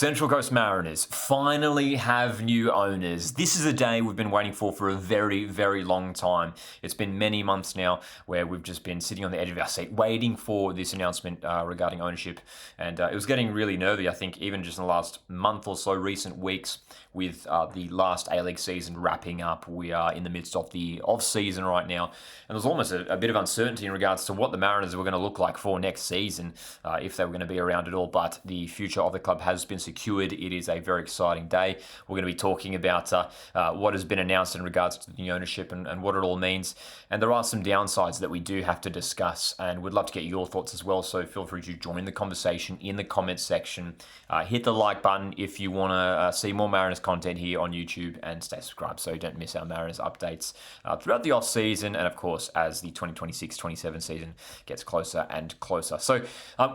Central Coast Mariners finally have new owners. This is a day we've been waiting for a very, very long time. It's been many months now where we've just been sitting on the edge of our seat waiting for this announcement regarding ownership. And it was getting really nervy, I think, even just in the last month or so, recent weeks, with the last A-League season wrapping up. We are in the midst of the off-season right now. And there's almost a bit of uncertainty in regards to what the Mariners were going to look like for next season, if they were going to be around at all. But the future of the club has been secured. It is a very exciting day. We're going to be talking about what has been announced in regards to the ownership and what it all means. And there are some downsides that we do have to discuss, and we'd love to get your thoughts as well. So feel free to join the conversation in the comments section. Hit the like button if you want to see more Mariners content here on YouTube, and stay subscribed so you don't miss our Mariners updates throughout the off season, and of course as the 2026-27 season gets closer and closer. So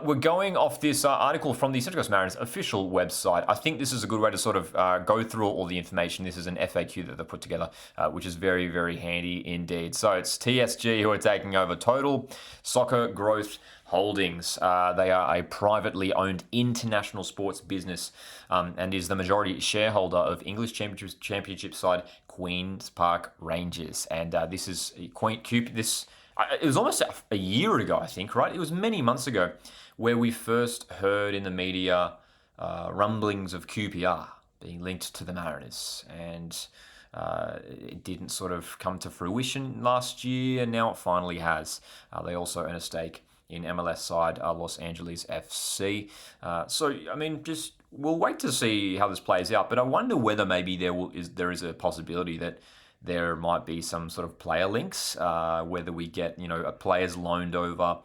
we're going off this article from the Central Coast Mariners official website. I think this is a good way to sort of go through all the information. This is an FAQ that they put together, which is very, very handy indeed. So it's TSG who are taking over Total Soccer Growth Holdings. They are a privately owned international sports business and is the majority shareholder of English Championship side Queen's Park Rangers. And this is it was almost a year ago, I think, right? It was many months ago where we first heard in the media rumblings of QPR being linked to the Mariners. And it didn't sort of come to fruition last year, and now it finally has. They also own a stake in MLS side Los Angeles FC. So, I mean, just we'll wait to see how this plays out. But I wonder whether maybe there is a possibility that there might be some sort of player links, whether we get players loaned over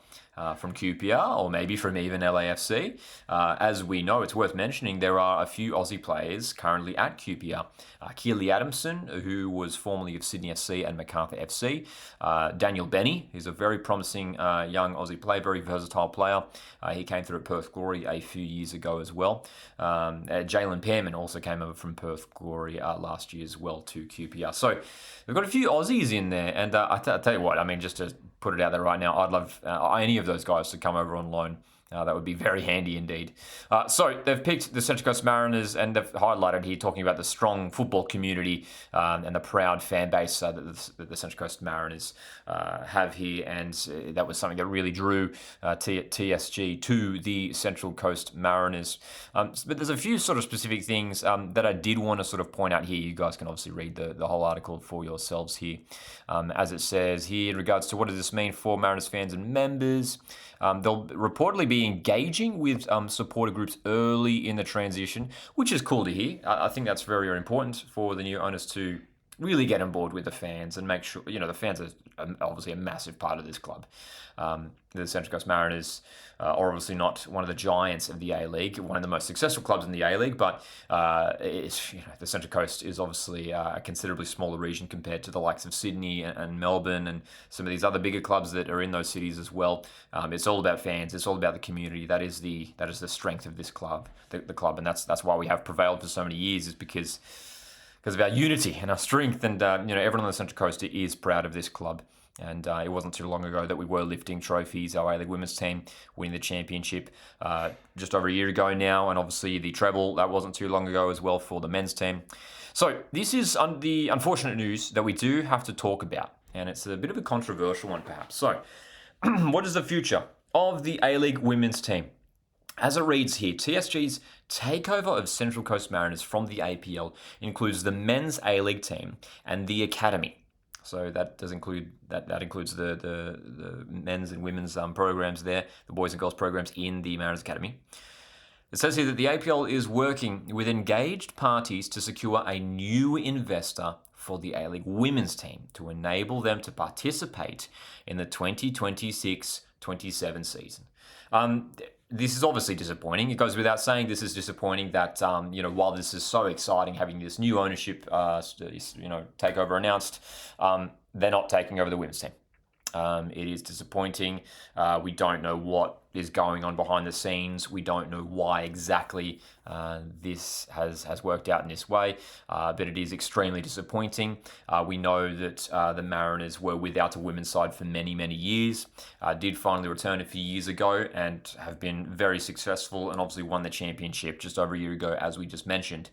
from QPR or maybe from even LAFC. As we know, it's worth mentioning there are a few Aussie players currently at QPR. Keely Adamson, who was formerly of Sydney FC and Macarthur FC. Daniel Benny, who's a very promising young Aussie player, very versatile player. He came through at Perth Glory a few years ago as well. Jalen Pearman also came over from Perth Glory last year as well to QPR. So we've got a few Aussies in there, and I tell you what, I mean, just to put it out there right now, I'd love any of those guys to come over on loan. That would be very handy indeed. So they've picked the Central Coast Mariners, and they've highlighted here talking about the strong football community and the proud fan base that the Central Coast Mariners have here. And that was something that really drew TSG to the Central Coast Mariners. But there's a few sort of specific things that I did want to sort of point out here. You guys can obviously read the whole article for yourselves here. As it says here, in regards to what does this mean for Mariners fans and members, they'll reportedly be engaging with supporter groups early in the transition, which is cool to hear. I think that's very, very important for the new owners to really get on board with the fans and make sure, the fans are obviously a massive part of this club. The Central Coast Mariners are obviously not one of the giants of the A-League, one of the most successful clubs in the A-League, but the Central Coast is obviously a considerably smaller region compared to the likes of Sydney and Melbourne and some of these other bigger clubs that are in those cities as well. It's all about fans. It's all about the community. That is the strength of this club, the club, and that's why we have prevailed for so many years, is because of our unity and our strength, and everyone on the Central Coast is proud of this club. And it wasn't too long ago that we were lifting trophies. Our A-League women's team winning the championship just over a year ago now, and obviously the treble, that wasn't too long ago as well for the men's team. So this is the unfortunate news that we do have to talk about, and it's a bit of a controversial one perhaps. So what is the future of the A-League women's team? As it reads here, TSG's takeover of Central Coast Mariners from the APL includes the men's A-League team and the academy. So that does include that includes the men's and women's programs there, the boys and girls programs in the Mariners Academy. It says here that the APL is working with engaged parties to secure a new investor for the A-League women's team to enable them to participate in the 2026-27 season. This is obviously disappointing. It goes without saying this is disappointing that, while this is so exciting, having this new ownership, takeover announced, they're not taking over the women's team. It is disappointing. We don't know what is going on behind the scenes. We don't know why exactly this has worked out in this way, but it is extremely disappointing. We know that the Mariners were without a women's side for many, many years, did finally return a few years ago and have been very successful and obviously won the championship just over a year ago, as we just mentioned.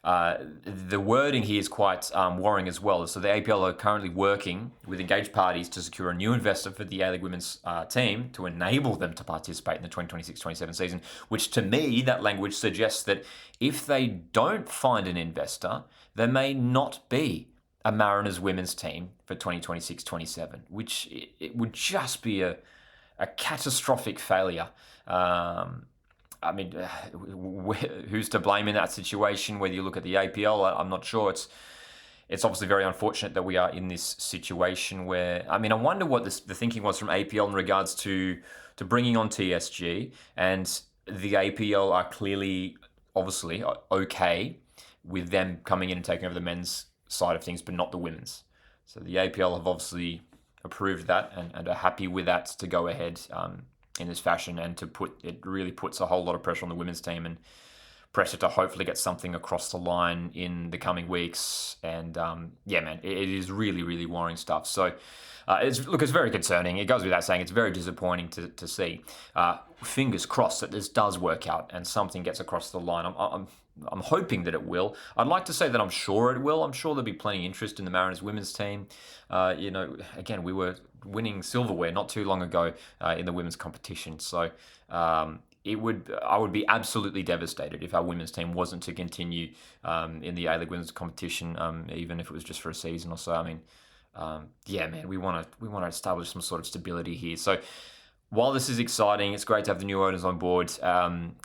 The wording here is quite worrying as well. So the APL are currently working with engaged parties to secure a new investor for the A-League women's team to enable them to participate in the 2026-27 season, which to me, that language suggests that if they don't find an investor, there may not be a Mariners women's team for 2026-27, which it would just be a catastrophic failure. I mean, who's to blame in that situation? Whether you look at the APL, I'm not sure. It's obviously very unfortunate that we are in this situation where, I mean, I wonder what the thinking was from APL in regards to bringing on TSG, and the APL are clearly, obviously, okay with them coming in and taking over the men's side of things, but not the women's. So the APL have obviously approved that and are happy with that to go ahead in this fashion, and it really puts a whole lot of pressure on the women's team and pressure to hopefully get something across the line in the coming weeks. And yeah, man, it is really, really worrying stuff. So it's very concerning. It goes without saying, it's very disappointing to see. Fingers crossed that this does work out and something gets across the line. I'm hoping that it will. I'd like to say that I'm sure it will. I'm sure there'll be plenty of interest in the Mariners women's team. Again, we were winning silverware not too long ago in the women's competition. So I would be absolutely devastated if our women's team wasn't to continue in the A-League women's competition, even if it was just for a season or so. I mean, yeah, man, we want to establish some sort of stability here. So while this is exciting, it's great to have the new owners on board.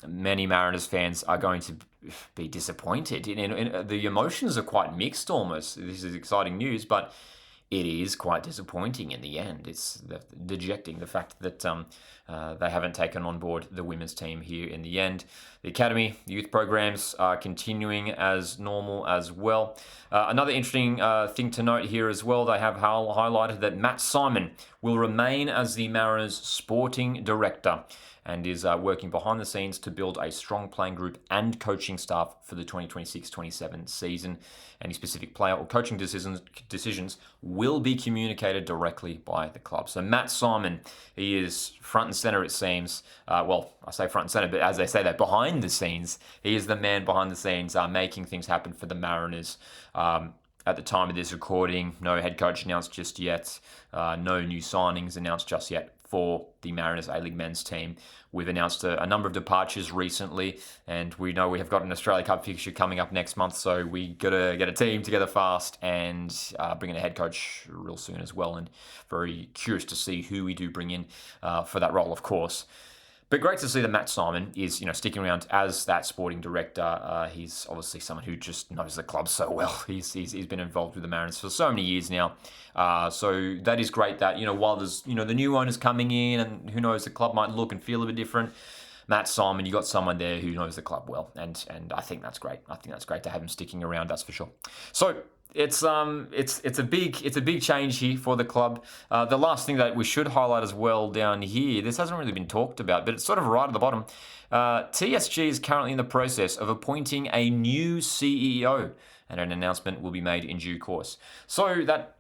Many Mariners fans are going to be disappointed. The emotions are quite mixed almost. This is exciting news, but it is quite disappointing in the end. It's dejecting, the fact that they haven't taken on board the women's team here in the end. The academy, youth programs are continuing as normal as well. Another interesting thing to note here as well, they have highlighted that Matt Simon will remain as the Mariners sporting director and is working behind the scenes to build a strong playing group and coaching staff for the 2026-27 season. Any specific player or coaching decisions will be communicated directly by the club. So Matt Simon, he is front and center, it seems. Well, I say front and center, but as they say that, behind the scenes, he is the man behind the scenes, making things happen for the Mariners. At the time of this recording, no head coach announced just yet. No new signings announced just yet for the Mariners A-League men's team. We've announced a number of departures recently, and we know we have got an Australia Cup fixture coming up next month, so we got to get a team together fast and bring in a head coach real soon as well, and very curious to see who we do bring in for that role, of course. But great to see that Matt Simon is, sticking around as that sporting director. He's obviously someone who just knows the club so well. He's been involved with the Mariners for so many years now. So that is great that, while there's, the new owners coming in and who knows, the club might look and feel a bit different. Matt Simon, you got someone there who knows the club well, and I think that's great. I think that's great to have him sticking around, that's for sure. So it's a big change here for the club. The last thing that we should highlight as well down here, this hasn't really been talked about, but it's sort of right at the bottom. TSG is currently in the process of appointing a new CEO, and an announcement will be made in due course. So that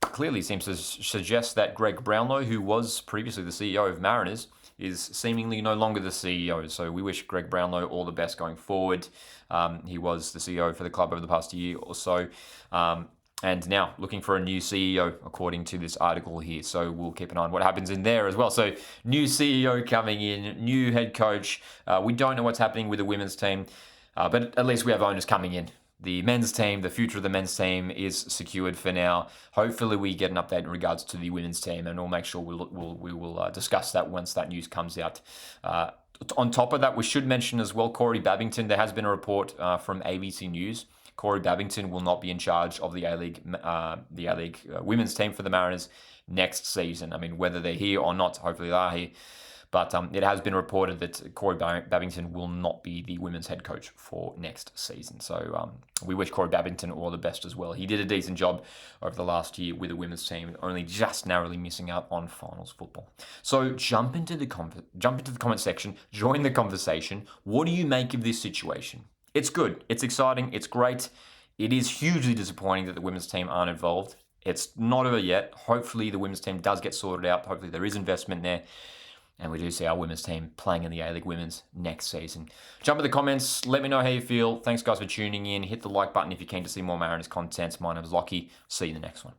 clearly seems to suggest that Greg Brownlow, who was previously the CEO of Mariners, is seemingly no longer the CEO. So we wish Greg Brownlow all the best going forward. He was the CEO for the club over the past year or so. And now looking for a new CEO, according to this article here. So we'll keep an eye on what happens in there as well. So new CEO coming in, new head coach. We don't know what's happening with the women's team, but at least we have owners coming in. The men's team, the future of the men's team is secured for now. Hopefully we get an update in regards to the women's team, and we'll make sure we will discuss that once that news comes out. On top of that, we should mention as well Corey Babington. There has been a report from ABC News. Corey Babington will not be in charge of the A-League women's team for the Mariners next season. I mean, whether they're here or not, hopefully they are here. But it has been reported that Corey Babington will not be the women's head coach for next season. So we wish Corey Babington all the best as well. He did a decent job over the last year with the women's team, only just narrowly missing out on finals football. So jump into the comment section, join the conversation. What do you make of this situation? It's good. It's exciting. It's great. It is hugely disappointing that the women's team aren't involved. It's not over yet. Hopefully the women's team does get sorted out. Hopefully there is investment there. And we do see our women's team playing in the A-League Women's next season. Jump in the comments. Let me know how you feel. Thanks, guys, for tuning in. Hit the like button if you're keen to see more Mariners content. My name is Lockie. See you in the next one.